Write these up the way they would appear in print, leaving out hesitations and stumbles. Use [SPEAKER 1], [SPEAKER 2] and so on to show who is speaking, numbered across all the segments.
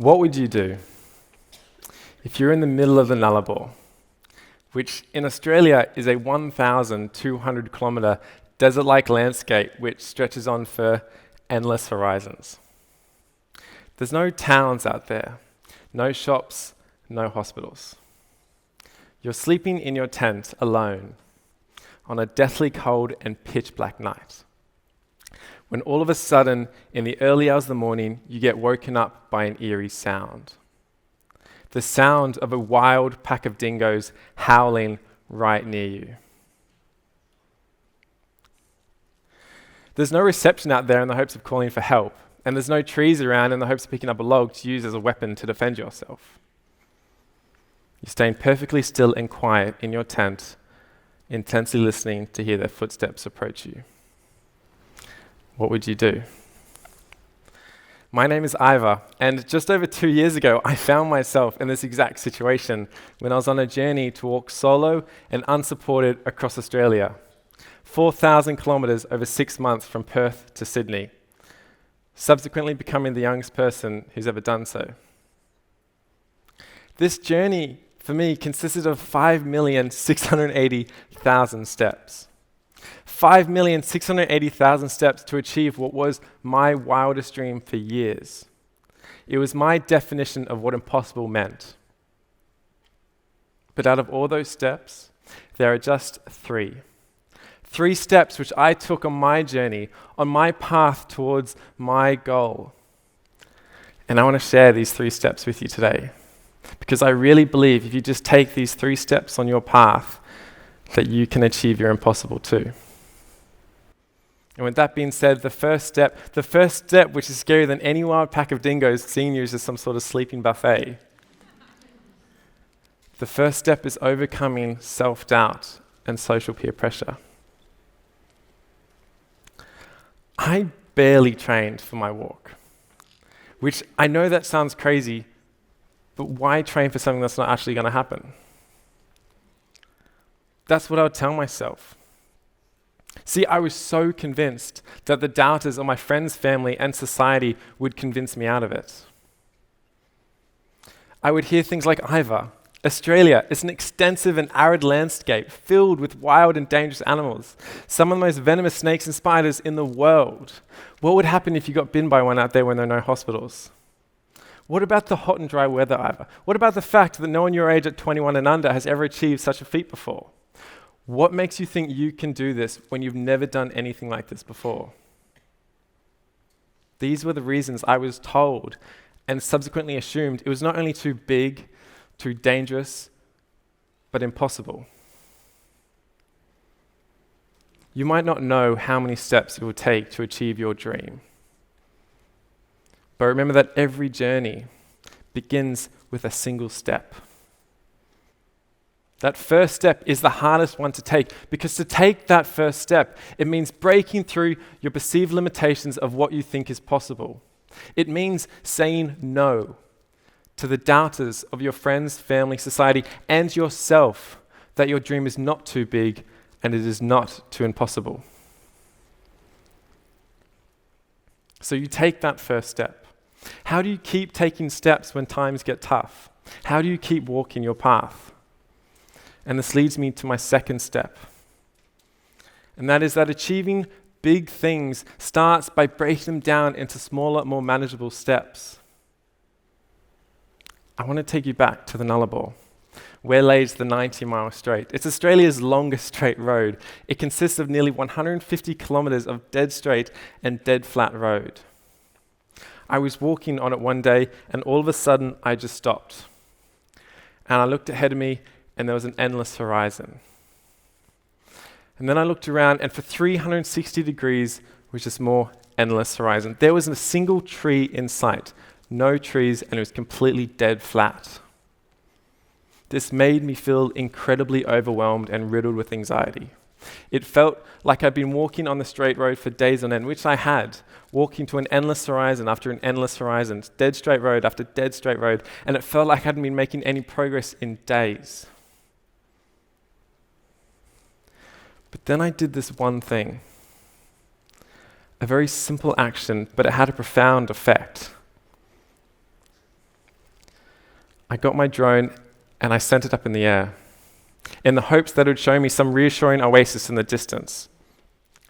[SPEAKER 1] What would you do if you're in the middle of the Nullarbor, which in Australia is a 1,200 kilometre desert-like landscape which stretches on for endless horizons? There's no towns out there, no shops, no hospitals. You're sleeping in your tent alone on a deathly cold and pitch black night, when all of a sudden, in the early hours of the morning, you get woken up by an eerie sound. The sound of a wild pack of dingoes howling right near you. There's no reception out there in the hopes of calling for help, and there's no trees around in the hopes of picking up a log to use as a weapon to defend yourself. You're staying perfectly still and quiet in your tent, intensely listening to hear their footsteps approach you. What would you do? My name is Ivor, and just over 2 years ago, I found myself in this exact situation when I was on a journey to walk solo and unsupported across Australia, 4,000 kilometres over 6 months from Perth to Sydney, subsequently becoming the youngest person who's ever done so. This journey, for me, consisted of 5,680,000 steps. 5,680,000 steps to achieve what was my wildest dream for years. It was my definition of what impossible meant. But out of all those steps, there are just three. 3 steps which I took on my journey, on my path towards my goal. And I want to share these 3 steps with you today, because I really believe if you just take these 3 steps on your path, that you can achieve your impossible too. And with that being said, the first step, which is scarier than any wild pack of dingoes seeing you as some sort of sleeping buffet. The first step is overcoming self-doubt and social peer pressure. I barely trained for my walk, which I know that sounds crazy, but why train for something that's not actually going to happen? That's what I would tell myself. See, I was so convinced that the doubters of my friends, family, and society would convince me out of it. I would hear things like, Ivor, Australia is an extensive and arid landscape filled with wild and dangerous animals, some of the most venomous snakes and spiders in the world. What would happen if you got bitten by one out there when there are no hospitals? What about the hot and dry weather, Ivor? What about the fact that no one your age at 21 and under has ever achieved such a feat before? What makes you think you can do this when you've never done anything like this before? These were the reasons I was told and subsequently assumed it was not only too big, too dangerous, but impossible. You might not know how many steps it will take to achieve your dream. But remember that every journey begins with a single step. That first step is the hardest one to take, because to take that first step, it means breaking through your perceived limitations of what you think is possible. It means saying no to the doubters of your friends, family, society, and yourself that your dream is not too big and it is not too impossible. So you take that first step. How do you keep taking steps when times get tough? How do you keep walking your path? And this leads me to my second step. And that is that achieving big things starts by breaking them down into smaller, more manageable steps. I want to take you back to the Nullarbor. Where lays the 90-mile straight? It's Australia's longest straight road. It consists of nearly 150 kilometres of dead straight and dead flat road. I was walking on it one day, and all of a sudden, I just stopped. And I looked ahead of me, and there was an endless horizon. And then I looked around, and for 360 degrees was just more endless horizon. There wasn't a single tree in sight, no trees, and it was completely dead flat. This made me feel incredibly overwhelmed and riddled with anxiety. It felt like I'd been walking on the straight road for days on end, which I had, walking to an endless horizon after an endless horizon, dead straight road after dead straight road, and it felt like I hadn't been making any progress in days. But then I did this one thing, a very simple action, but it had a profound effect. I got my drone and I sent it up in the air in the hopes that it would show me some reassuring oasis in the distance.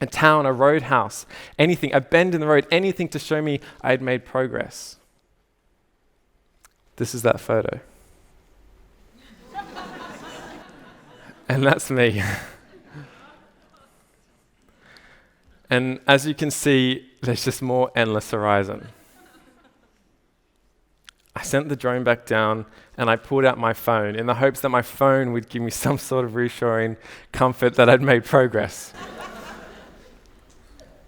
[SPEAKER 1] A town, a roadhouse, anything, a bend in the road, anything to show me I had made progress. This is that photo. And that's me. And as you can see, there's just more endless horizon. I sent the drone back down and I pulled out my phone in the hopes that my phone would give me some sort of reassuring comfort that I'd made progress.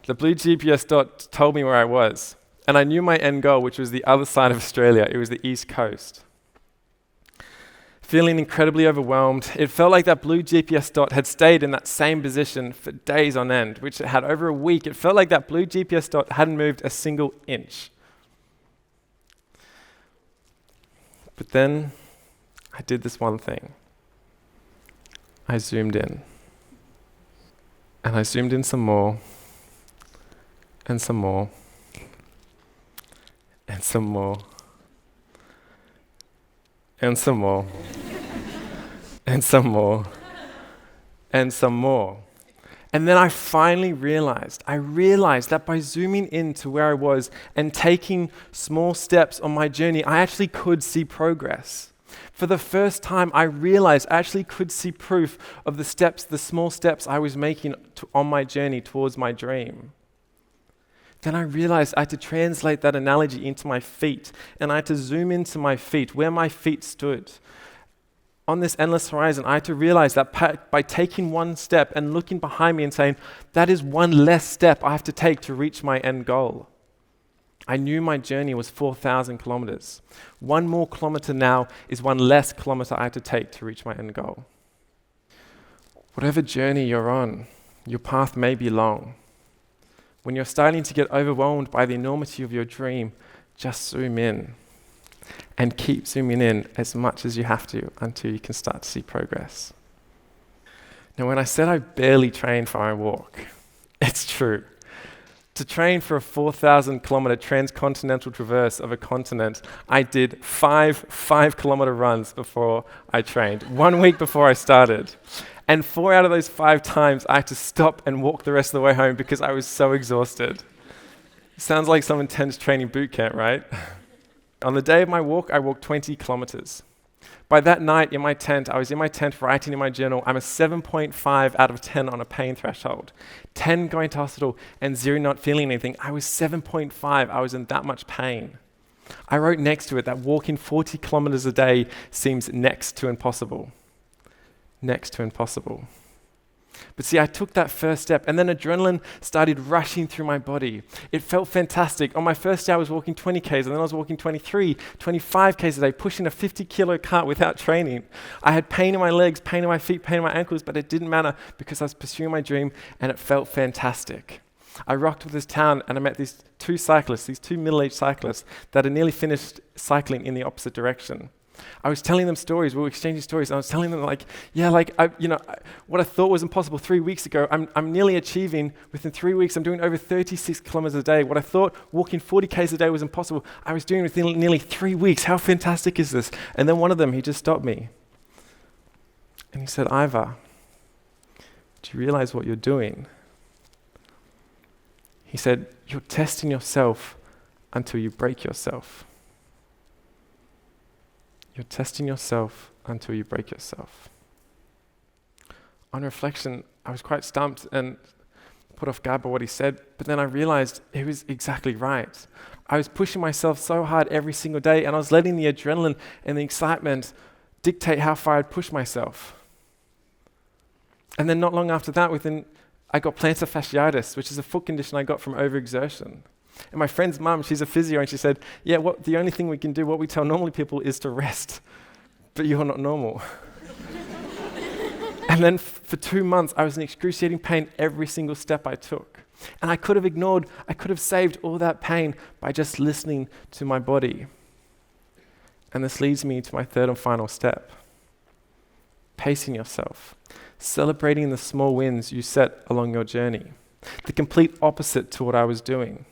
[SPEAKER 1] The blue GPS dot told me where I was, and I knew my end goal, which was the other side of Australia. It was the East Coast. Feeling incredibly overwhelmed, it felt like that blue GPS dot had stayed in that same position for days on end, which it had over a week. It felt like that blue GPS dot hadn't moved a single inch. But then I did this one thing. I zoomed in. And I zoomed in some more, and some more, and some more, and some more, and some more, and some more. And then I finally realized that by zooming in to where I was and taking small steps on my journey, I actually could see progress. For the first time, I realized I actually could see proof of the small steps I was making on my journey towards my dream. Then I realized I had to translate that analogy into my feet, and I had to zoom into my feet, where my feet stood. On this endless horizon, I had to realize that by taking one step and looking behind me and saying, that is one less step I have to take to reach my end goal. I knew my journey was 4,000 kilometers. One more kilometer now is one less kilometer I have to take to reach my end goal. Whatever journey you're on, your path may be long. When you're starting to get overwhelmed by the enormity of your dream, just zoom in and keep zooming in as much as you have to until you can start to see progress. Now, when I said I barely trained for my walk, it's true. To train for a 4,000 kilometer transcontinental traverse of a continent, I did five kilometer runs before I trained, 1 week before I started. And 4 out of those 5 times, I had to stop and walk the rest of the way home because I was so exhausted. Sounds like some intense training boot camp, right? On the day of my walk, I walked 20 kilometers. By that night in my tent, I was in my tent writing in my journal, I'm a 7.5 out of 10 on a pain threshold. 10 going to hospital and 0 not feeling anything. I was 7.5. I was in that much pain. I wrote next to it that walking 40 kilometers a day seems next to impossible. Next to impossible. But see, I took that first step and then adrenaline started rushing through my body. It felt fantastic. On my first day, I was walking 20 Ks and then I was walking 23, 25 Ks a day, pushing a 50-kilo cart without training. I had pain in my legs, pain in my feet, pain in my ankles, but it didn't matter because I was pursuing my dream and it felt fantastic. I rocked with this town and I met these two middle-aged cyclists that had nearly finished cycling in the opposite direction. I was telling them stories, we were exchanging stories, and I was telling them what I thought was impossible 3 weeks ago, I'm nearly achieving. Within 3 weeks, I'm doing over 36 kilometers a day. What I thought walking 40 Ks a day was impossible, I was doing within nearly 3 weeks. How fantastic is this? And then one of them, he just stopped me. And he said, Ivor, do you realize what you're doing? He said, you're testing yourself until you break yourself. You're testing yourself until you break yourself. On reflection, I was quite stumped and put off guard by what he said, but then I realized he was exactly right. I was pushing myself so hard every single day, and I was letting the adrenaline and the excitement dictate how far I'd push myself. And then not long after that, I got plantar fasciitis, which is a foot condition I got from overexertion. And my friend's mum, she's a physio, and she said, the only thing we can do, what we tell normally people is to rest, but you're not normal. And then for 2 months, I was in excruciating pain every single step I took. And I could have saved all that pain by just listening to my body. And this leads me to my third and final step. Pacing yourself, celebrating the small wins you set along your journey, the complete opposite to what I was doing.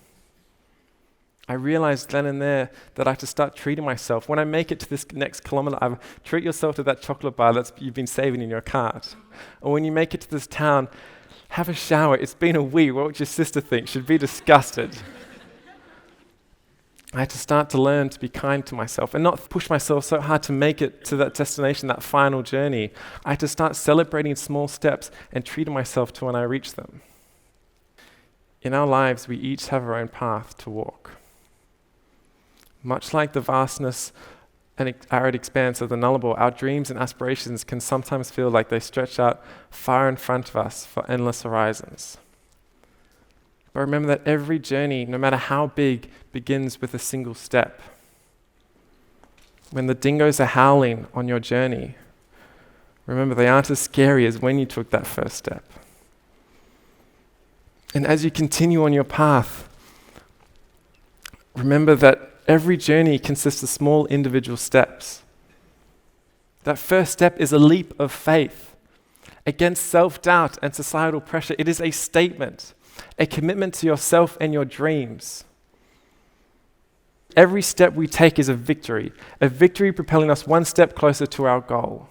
[SPEAKER 1] I realized then and there that I have to start treating myself. When I make it to this next kilometer, treat yourself to that chocolate bar that you've been saving in your cart. Or when you make it to this town, have a shower. It's been a week. What would your sister think? She'd be disgusted. I had to start to learn to be kind to myself and not push myself so hard to make it to that destination, that final journey. I had to start celebrating small steps and treating myself to when I reach them. In our lives, we each have our own path to walk. Much like the vastness and arid expanse of the Nullarbor, our dreams and aspirations can sometimes feel like they stretch out far in front of us for endless horizons. But remember that every journey, no matter how big, begins with a single step. When the dingoes are howling on your journey, remember they aren't as scary as when you took that first step. And as you continue on your path, remember that every journey consists of small individual steps. That first step is a leap of faith against self-doubt and societal pressure. It is a statement, a commitment to yourself and your dreams. Every step we take is a victory propelling us one step closer to our goal.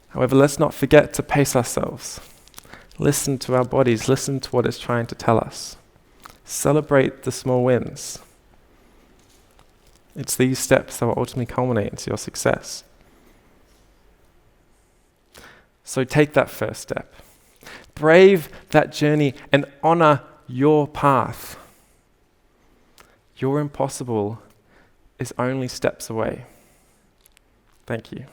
[SPEAKER 1] However, let's not forget to pace ourselves. Listen to our bodies, listen to what it's trying to tell us. Celebrate the small wins. It's these steps that will ultimately culminate into your success. So take that first step. Brave that journey and honor your path. Your impossible is only steps away. Thank you.